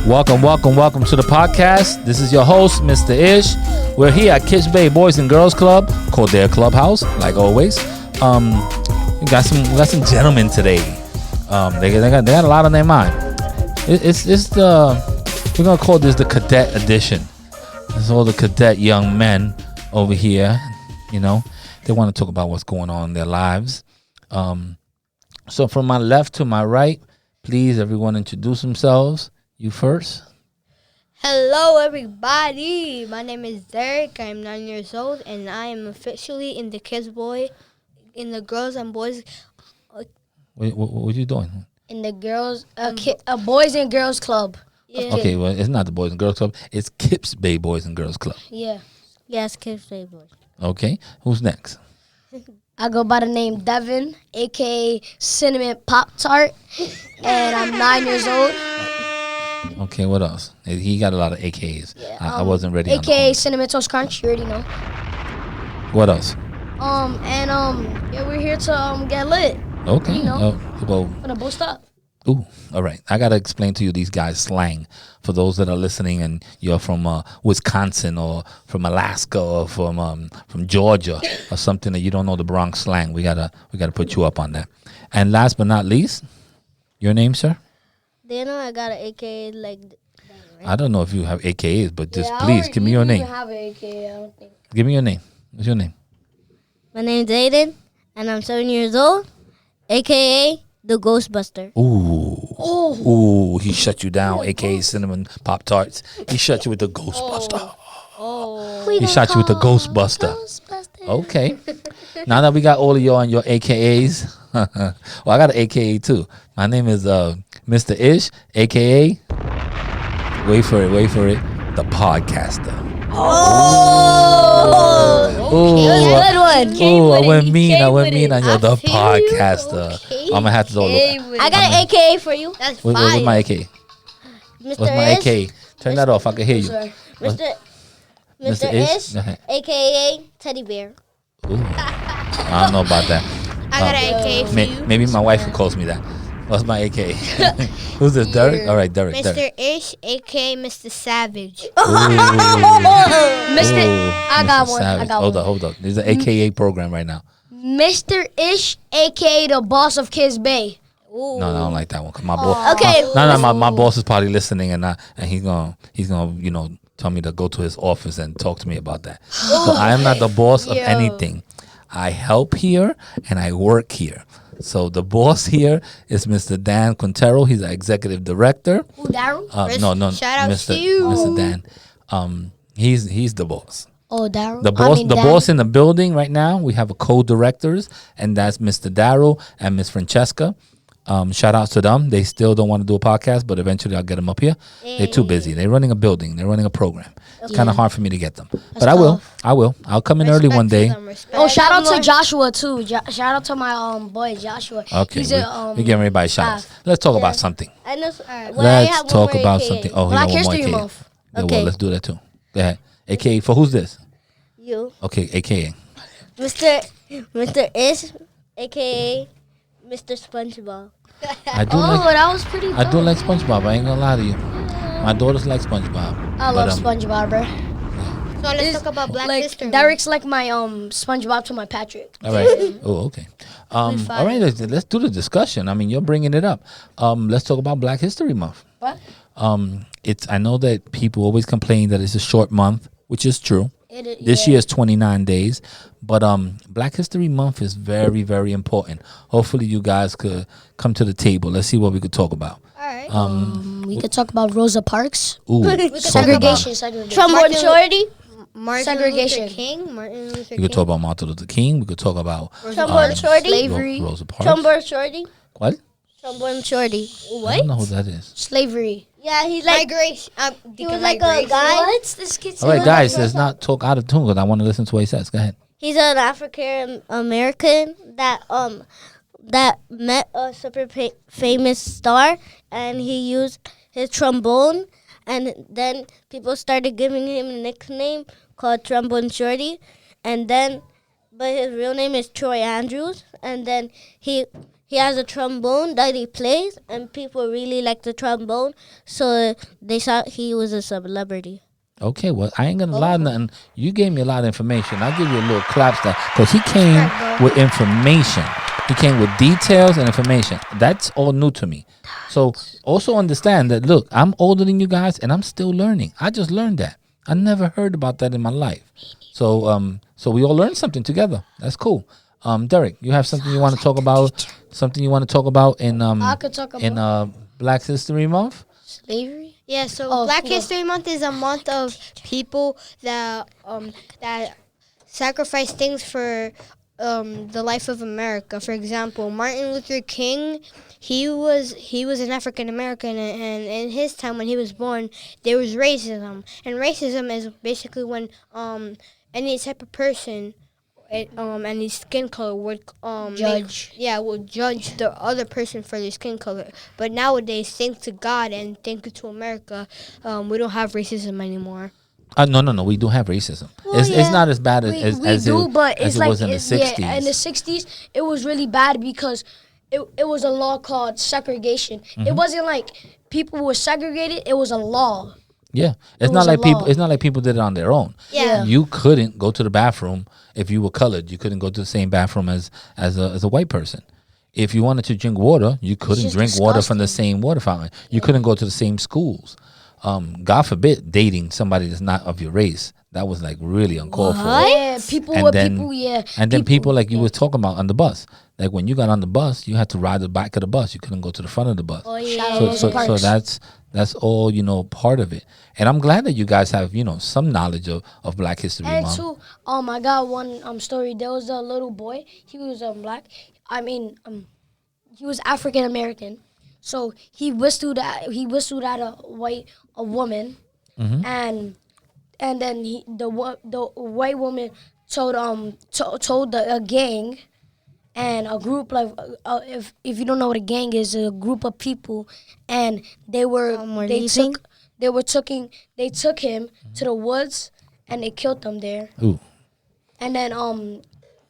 Welcome to the podcast. This is your host, Mr. Ish. We're here at KIPS Bay Boys and Girls Club, called their clubhouse, like always. We got some gentlemen today. They got a lot on their mind. It's we're gonna call this the cadet edition. It's all the cadet young men over here. You know, they want to talk about what's going on in their lives. So from my left to my right, please everyone introduce themselves. You first. Hello, everybody. My name is Derek. I'm 9 years old, and I am officially in the Girls and Boys. What are you doing? In the Girls, Boys and Girls Club. Yeah. Okay, well, it's not the Boys and Girls Club. It's KIPS Bay Boys and Girls Club. Yeah. Yes, KIPS Bay Boys. Okay, who's next? I go by the name Devin, a.k.a. Cinnamon Pop-Tart, and I'm 9 years old. Okay, what else? He got a lot of AKs. Yeah, I wasn't ready. A.k.a. Cinnamon Toast Crunch, you already know. What else? Yeah, we're here to get lit. Okay. You know, Gonna boost up. Ooh, all right. I gotta explain to you these guys' slang for those that are listening and you're from Wisconsin or from Alaska or from Georgia or something that you don't know the Bronx slang. We gotta put you up on that. And last but not least, your name, sir? Do you know I got an AKA like that, right? I don't know if you have AKAs, but just please give me your name. Have an AKA, I don't think. Give me your name. What's your name? My name's Aiden, and I'm 7 years old, AKA the Ghostbuster. Ooh, he shut you down, AKA Cinnamon Pop-Tarts. He shut you with the Ghostbuster. He shot you with the Ghostbuster. Okay. Now that we got all of you on your AKAs, well, I got an AKA too. My name is Mr. Ish, AKA, wait for it, the podcaster. Good one. I went mean on you, the podcaster. I'm going to have to I got an AKA for you. That's fine. What's my AKA? What's my AKA? Turn that off, I can hear you. Mr. Ish, AKA Teddy Bear. Ooh. I don't know about that. I got an AKA for you. Maybe my wife calls me that. What's my AKA? Who's this, Derek? All right, Derek. Mr. Ish, AKA Mr. Savage. I got one. Hold up. There's an AKA program right now. Mr. Ish, a.k.a. the boss of KIPS Bay. Ooh. No, I don't like that one. 'Cause my boss. Okay. My boss is probably listening, and he's gonna tell me to go to his office and talk to me about that. So I am not the boss of anything. I help here and I work here. So the boss here is Mr. Dan Quintero. He's the executive director. Who, Daryl? No, Shout out Mr. to you. Mr. Dan. He's the boss. Oh, Daryl. The boss in the building right now. We have a co-directors, and that's Mr. Daryl and Miss Francesca. Shout outs to them. They still don't want to do a podcast, but eventually I'll get them up here. They're too busy. They're running a building. They're running a program. It's kind of hard for me to get them, but I will. I'll come in early one day. Oh, shout out to Joshua too. Shout out to my boy Joshua. Okay, He's we're giving everybody shout outs. Let's talk about something. I know. Let's talk about something. Oh, Black he got one History more AKA. Month. Yeah, Okay. well, let's do that too. Go ahead. AKA for who's this? You. Okay, AKA. Mr. Ish, AKA Mr. SpongeBob. I do that was pretty I do like SpongeBob. I ain't gonna lie to you. My daughters like SpongeBob. I love SpongeBob, bro. So let's talk about Black History. Derek's like my SpongeBob to my Patrick. All right. Oh, okay. All right. Let's do the discussion. I mean, you're bringing it up. Let's talk about Black History Month. What? I know that people always complain that it's a short month, which is true. This year is 29 days, but Black History Month is very, very important. Hopefully, you guys could come to the table. Let's see what we could talk about. All right. We could talk about Rosa Parks. Ooh, Segregation. Trombone Shorty. Segregation. Martin Luther King. We could talk about Martin Luther King. We could talk about Trombone Shorty. Slavery. Rosa Parks. Trombone Shorty. What? Trombone Shorty. I don't know who that is. Slavery. Yeah, he's like migration. He was like a guy. What? This kid's All right, guys, let's not talk out of tune because I want to listen to what he says. Go ahead. He's an African American that met a super famous star, and he used his trombone, and then people started giving him a nickname called Trombone Shorty, but his real name is Troy Andrews, and then he he has a trombone that he plays, and people really like the trombone, so they thought he was a celebrity. Okay, well, I ain't gonna lie nothing. You gave me a lot of information. I'll give you a little clap that because he came with information. He came with details and information. That's all new to me. So also understand that. Look, I'm older than you guys, and I'm still learning. I just learned that. I never heard about that in my life. So so we all learned something together. That's cool. Derek, you have something you want to talk about? Something you want to talk about in I could talk about Black History Month? slavery. Yeah, so Oh, Black cool. History Month is a month of people that sacrifice things for the life of America. For example, Martin Luther King, he was an African American, and in his time when he was born, there was racism. And racism is basically when any type of person, any skin color would Judge. would judge the other person for their skin color. But nowadays, thanks to God and thank you to America, we don't have racism anymore. No. We do have racism. It's not as bad as We as do, it, but as it's it like was in the '60s. Yeah, in the '60s, it was really bad because it was a law called segregation. Mm-hmm. It wasn't like people were segregated; it was a law. Yeah, it's It not was a like people. law. It's not like people did it on their own. Yeah. You couldn't go to the bathroom if you were colored. You couldn't go to the same bathroom as a white person. If you wanted to drink water, you couldn't just drink water from the disgusting. same water fountain. You couldn't go to the same schools. God forbid dating somebody that's not of your race. That was like really uncalled for. Yeah, people And were then- people. Yeah, And then people like you was talking about on the bus. Like when you got on the bus, you had to ride the back of the bus. You couldn't go to the front of the bus. Oh yeah, So that's all, part of it. And I'm glad that you guys have, some knowledge of Black History And Month. too, I got one story. There was a little boy. He was black. I mean, he was African American. So he whistled at a woman, and then the white woman told a gang and a group like if you don't know what a gang is, a group of people, and they took him to the woods and they killed him there. Ooh. And then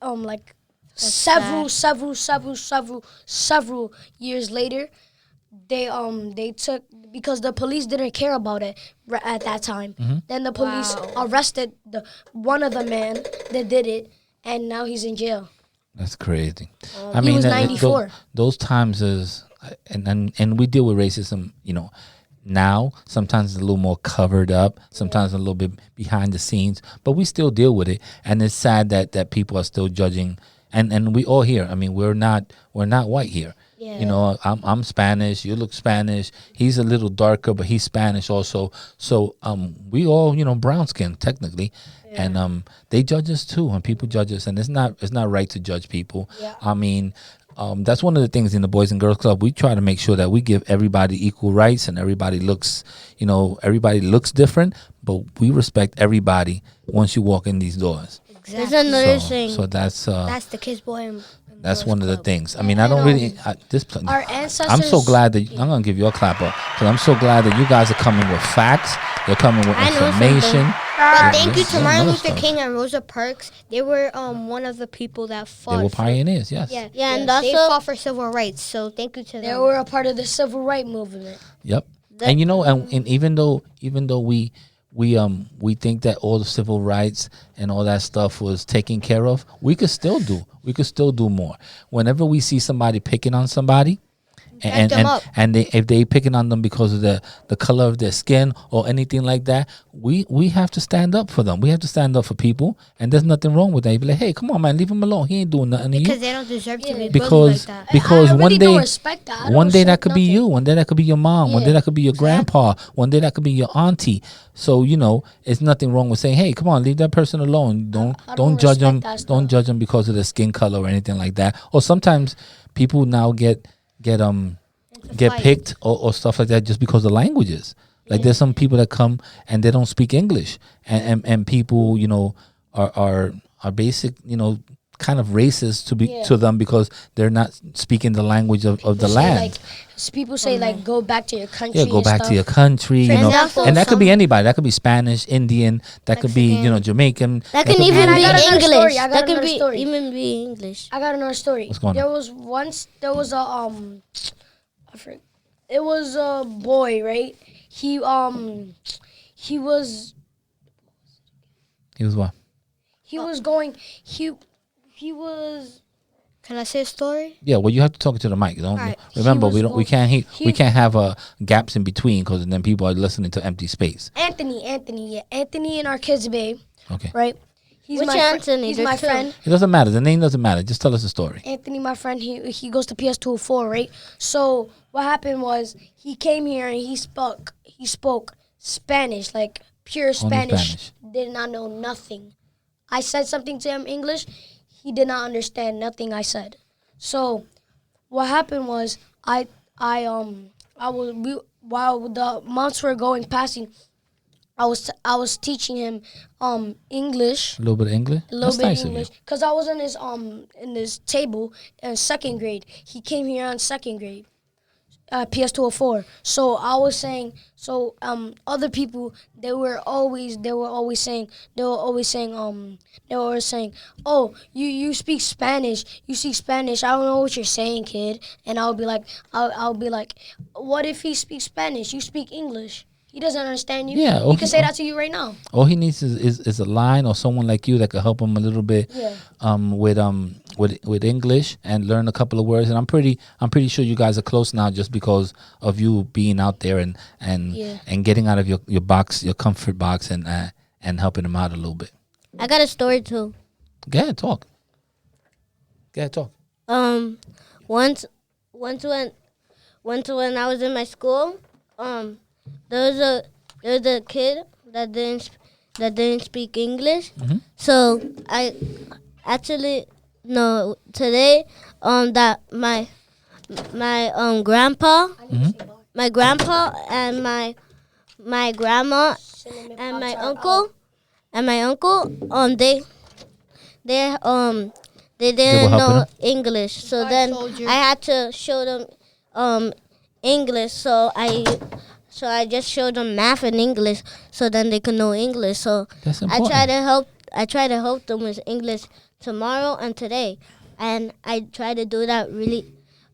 like several years later, they took, because the police didn't care about it at that time. Then the police arrested one of the men that did it, and now he's in jail. That's crazy. He was 94. Those times is, and we deal with racism, now. Sometimes it's a little more covered up, sometimes a little bit behind the scenes, but we still deal with it. And it's sad that people are still judging. And we all here. I mean, we're not white here. Yeah. I'm Spanish. You look Spanish. He's a little darker, but he's Spanish also. So we all brown skin technically, and they judge us too. And people judge us, and it's not right to judge people. Yeah. I mean, that's one of the things in the Boys and Girls Club. We try to make sure that we give everybody equal rights, and everybody looks different, but we respect everybody once you walk in these doors. There's another So, thing. so that's That's the Kids Boy and that's Girls one of the Club. things. I mean, I don't really Our ancestors. I'm so glad that I'm gonna give you a clap up because I'm so glad that you guys are coming with facts. You're coming with I know information. But thank you Yeah, to Martin another Luther stuff. King and Rosa Parks. They were one of the people that fought. They were for- pioneers. Yes. Yeah, and they also- fought for civil rights. So thank you to them. They were a part of the civil rights movement. Yep. And and even though we think that all the civil rights and all that stuff was taken care of, we could still do more. Whenever we see somebody picking on somebody, and them up. if they picking on them because of the color of their skin or anything like that, we have to stand up for them. We have to stand up for people, and there's nothing wrong with that. You be like, hey, come on, man, leave him alone. He ain't doing nothing to because you. they don't deserve to be bullied Because like that. because I one really day don't respect that. I don't one day that respect could be nothing. you, one day that could be your mom, one day Yeah. that could be your grandpa, one day that could be your auntie. So it's nothing wrong with saying, hey, come on, leave that person alone. Don't judge respect them. that stuff. Don't judge them because of their skin color or anything like that. Or sometimes people now get fight. picked or stuff like that just because of languages. Like there's some people that come and they don't speak English, and people are basic kind of racist to be Yeah. to them because they're not speaking the language of the Say, land. like, people say like go back to your country. Yeah, go and back stuff. to your country, For you know, example, and that could be some- anybody. That could be Spanish, Indian. That could be, you know, Jamaican. That can could even And I be got another English. story. I got That can another be story. even be English. I got another story. What's going there on? was once there was a I forget. It was a boy, right? He was He was what? he was going he was Can I say a story? Yeah, well, you have to talk to the mic. Don't Alright. remember He we was don't we go- can't we he- can't have gaps in between because then people are listening to empty space. Anthony in our kids bay, Okay, right? He's Which my Anthony? He's There's my two. friend. it doesn't matter. The name doesn't matter. Just tell us the story. Anthony, my friend, he goes to PS204, right? So what happened was he came here and he spoke Spanish, like pure Spanish. Did not know nothing. I said something to him English, he did not understand nothing I said. So what happened was while the months were going passing, I was teaching him English. A little bit of English. A little That's bit nice English, of you. cause I was in his table in second grade. He came here in second grade, PS204. So I was saying, other people they were always saying, oh, you speak Spanish, I don't know what you're saying, kid. And I'll be like, what if he speaks Spanish? You speak English. He doesn't understand you. Yeah, He okay. can say that to you right now. All he needs is a line or someone like you that could help him a little bit Yeah. with English and learn a couple of words. And I'm pretty sure you guys are close now just because of you being out there and getting out of your box, your comfort box, and helping him out a little bit. I got a story too. Go ahead, talk. Once when I was in my school, there was a kid that didn't speak English. So I actually no today that my grandpa and my grandma and my uncle they They were didn't helping know him? English. So I then told you. I had to show them English. So I just showed them math and English so then they could know English. So That's I important. try to help them with English tomorrow and today. And I try to do that really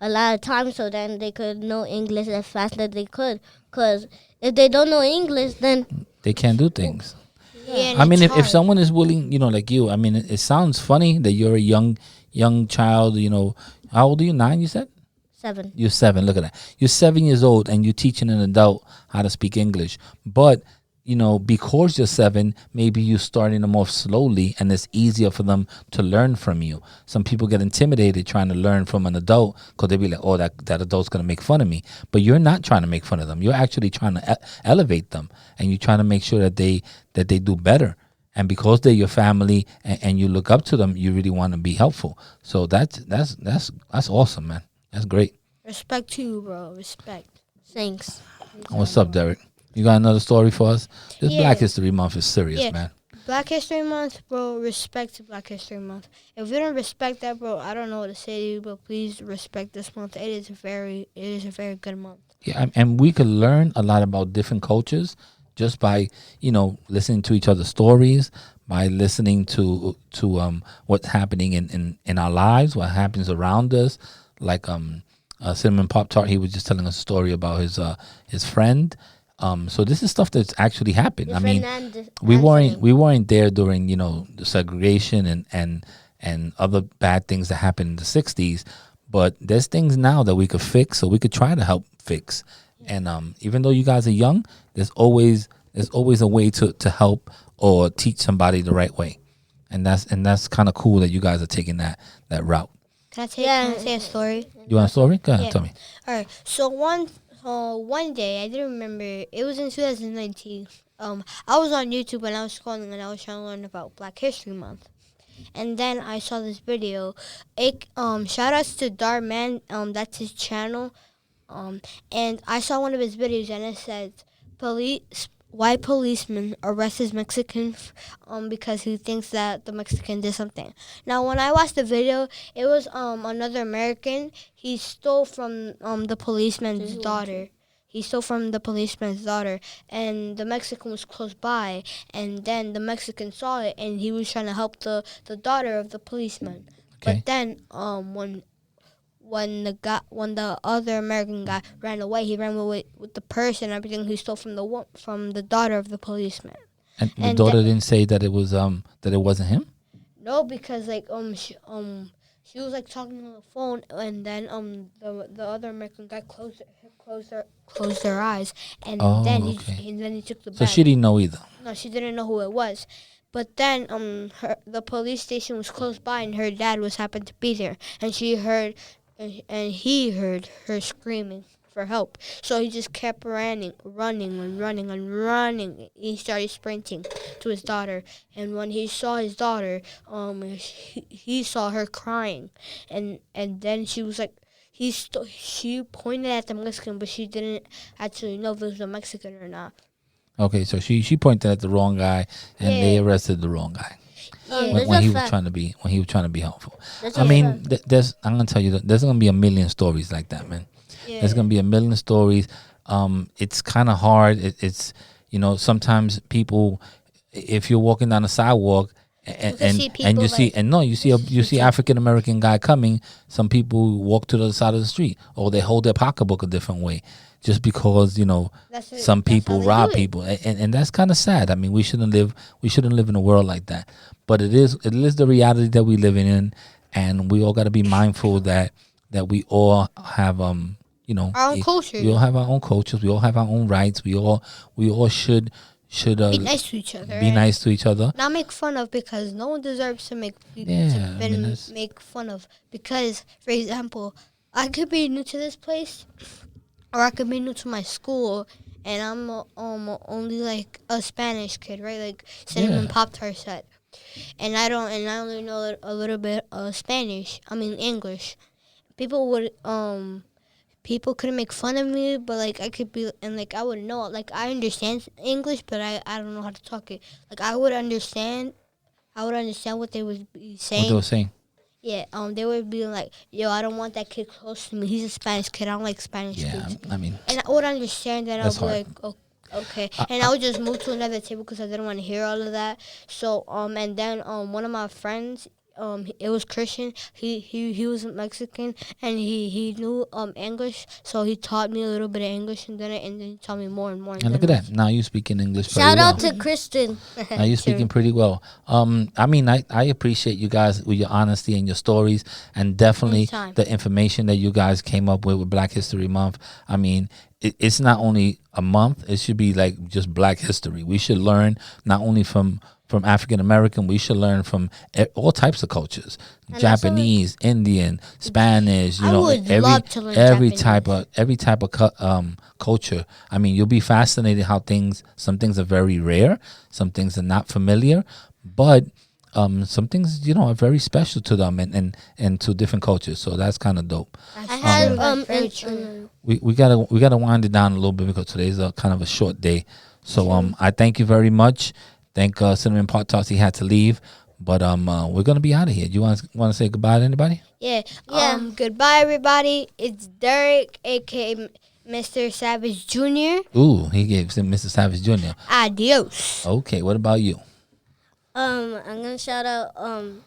a lot of times so then they could know English as fast as they could. Because if they don't know English, then They can't do things. Yeah, I mean, it's if hard. someone is willing, like you, I mean, it sounds funny that you're a young child. How old are you? 9, you said? 7. You're 7. Look at that. You're 7 years old and you're teaching an adult how to speak English. But, because you're 7, maybe you're starting them off slowly and it's easier for them to learn from you. Some people get intimidated trying to learn from an adult because they be like, oh, that adult's going to make fun of me. But you're not trying to make fun of them. You're actually trying to elevate them and you're trying to make sure that they do better. And because they're your family and you look up to them, you really want to be helpful. So that's awesome, man. That's great. Respect to you, bro. Respect. Thanks. What's up, Derek? You got another story for us? This Yeah. Black History Month is serious, Yeah. man. Black History Month, bro. Respect to Black History Month. If you don't respect that, bro, I don't know what to say to you, but please respect this month. It is a very good month. Yeah, and we could learn a lot about different cultures just by listening to each other's stories, by listening to what's happening in our lives, what happens around us. Like Cinnamon Pop Tart, he was just telling us a story about his friend. So this is stuff that's actually happened. I mean, we weren't there during the segregation and other bad things that happened in the 60s, but there's things now that we could fix, so we could try to help fix. And even though you guys are young, there's always a way to help or teach somebody the right way, and that's kind of cool that you guys are taking that route. Can I say a story? You want a story? Go ahead, Yeah. tell me. All right. So one day, I didn't remember. It was in 2019. I was on YouTube and I was scrolling and I was trying to learn about Black History Month. And then I saw this video. Shout outs to Darman. That's his channel. And I saw one of his videos and it said white policeman arrests Mexican because he thinks that the Mexican did something. Now, when I watched the video, it was another American. He stole from the policeman's daughter. He stole from the policeman's daughter, and the Mexican was close by, and then the Mexican saw it, and he was trying to help the daughter of the policeman. Okay. But then when the other American guy ran away, he ran away with the purse and everything he stole from the daughter of the policeman. And the daughter didn't say that it was that it wasn't him. No, because like she was like talking on the phone, and then the other American guy closed their eyes, and then he took the bag. So she didn't know either. No, she didn't know who it was. But then the police station was close by, and her dad happened to be there, and he heard her screaming for help. So he just kept running. He started sprinting to his daughter, and when he saw his daughter, he saw her crying, and then she was like, she pointed at the Mexican, but she didn't actually know if it was a Mexican or not. Okay, so she pointed at the wrong guy, and they arrested the wrong guy when he was trying to be helpful. I mean, I'm gonna tell you that there's gonna be a million stories like that, man. Yeah. There's gonna be a million stories. It's kind of hard. It's sometimes people, if you're walking down the sidewalk you see African American guy coming, some people walk to the other side of the street, or they hold their pocketbook a different way, just because some people rob people, and that's kind of sad. I mean, we shouldn't live in a world like that, but it is the reality that we live in, and we all got to be mindful that we all have our own culture. We all have our own cultures. We all have our own rights. We all should be nice to each other. Be nice to each other. Not make fun of, because no one deserves to make fun of. Because, for example, I could be new to this place, or I could be new to my school, and I'm only like a Spanish kid, right? Like cinnamon Pop-Tart set, and I only know a little bit of Spanish. I mean English. People couldn't make fun of me, but like I could be, and like I would know, like I understand English, but I don't know how to talk it. Like I would understand what they would be saying. What they were saying? Yeah, they would be like, "Yo, I don't want that kid close to me. He's a Spanish kid. I don't like Spanish kids." I mean, and I would understand that. I'd be like, "Oh, okay," and I would just move to another table because I didn't want to hear all of that. So, and then one of my friends, it was Christian. He was Mexican, and he knew English, so he taught me a little bit of English, and then he taught me more and more. And look at that! Now you speaking English. Shout out to Kristen. Now you're speaking pretty well. I mean, I appreciate you guys with your honesty and your stories, and definitely the information that you guys came up with Black History Month. I mean, it's not only a month; it should be like just Black History. We should learn not only from African American, we should learn from all types of cultures: and Japanese, Indian, Spanish. Every type of culture. I mean, you'll be fascinated how some things are very rare, some things are not familiar, but some things are very special to them and to different cultures. So that's kind of dope. We gotta wind it down a little bit because today's a kind of a short day. So I thank you very much. Thank Cinnamon Pot Tarts. He had to leave, but we're gonna be out of here. Do you want to say goodbye to anybody? Yeah. Goodbye, everybody. It's Derek, aka Mr. Savage Jr. Ooh, he gave him Mr. Savage Jr. Adios. Okay, what about you? I'm gonna shout out. I'm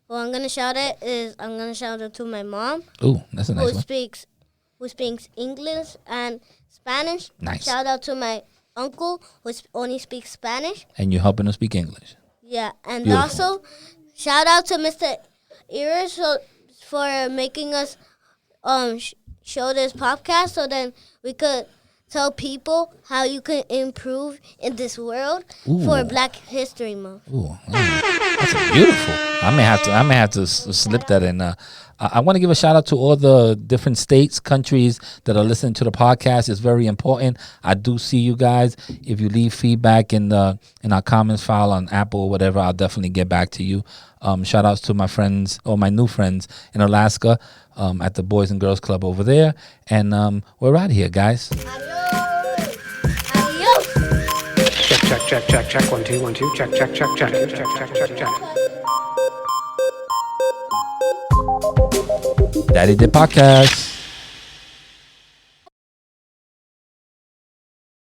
gonna shout out to my mom. Ooh, that's a nice one. Who speaks English and Spanish. Nice. Shout out to my uncle who only speaks Spanish. And you're helping us speak English. Yeah, and Beautiful. also shout out to Mr. Ears for making us show this podcast, so then we could tell people how you can improve in this world for Black History Month. Ooh, that's beautiful. I may have to slip that in. I want to give a shout out to all the different states, countries that are listening to the podcast. It's very important. I do see you guys. If you leave feedback in our comments file on Apple or whatever, I'll definitely get back to you. Shout outs to my friends or my new friends in Alaska at the Boys and Girls Club over there. And we're out of here, guys. Adios. Adios. check. 1 2 1 2 check. Daddy did podcast.